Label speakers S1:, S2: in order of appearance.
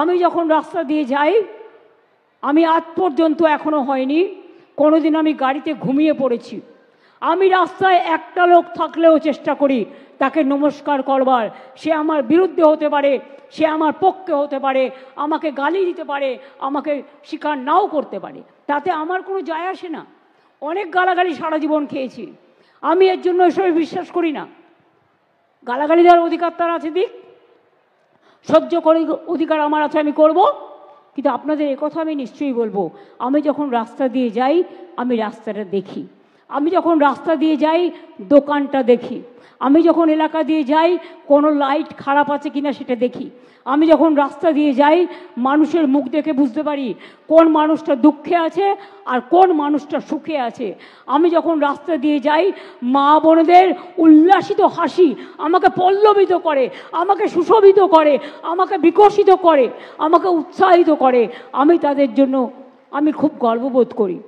S1: আমি যখন রাস্তা দিয়ে যাই, আমি আজ পর্যন্ত এখনো হয়নি কোনোদিন আমি গাড়িতে ঘুমিয়ে পড়েছি। আমি রাস্তায় একটা লোক থাকলেও চেষ্টা করি তাকে নমস্কার করবার। সে আমার বিরুদ্ধে হতে পারে, সে আমার পক্ষে হতে পারে, আমাকে গালি দিতে পারে, আমাকে স্বীকার নাও করতে পারে, তাতে আমার কোনো যায় আসে না। অনেক গালাগালি সারা জীবন খেয়েছি, আমি এর জন্য এসবে বিশ্বাস করি না। গালাগালি দেওয়ার অধিকার তার আছে, দিক, সহ্য করে অধিকার আমার আছে, আমি করব। কিন্তু আপনাদের একথা আমি নিশ্চয়ই বলবো, আমি যখন রাস্তা দিয়ে যাই আমি রাস্তাটা দেখি, আমি যখন রাস্তা দিয়ে যাই দোকানটা দেখি, আমি যখন এলাকা দিয়ে যাই কোনো লাইট খারাপ আছে কিনা সেটা দেখি, আমি যখন রাস্তা দিয়ে যাই মানুষের মুখ দেখে বুঝতে পারি কোন মানুষটা দুঃখে আছে আর কোন মানুষটা সুখে আছে। আমি যখন রাস্তা দিয়ে যাই মা বোনেদের উল্লাসিত হাসি আমাকে পল্লবিত করে, আমাকে সুশোভিত করে, আমাকে বিকশিত করে, আমাকে উৎসাহিত করে। আমি তাদের জন্য আমি খুব গর্ববোধ করি।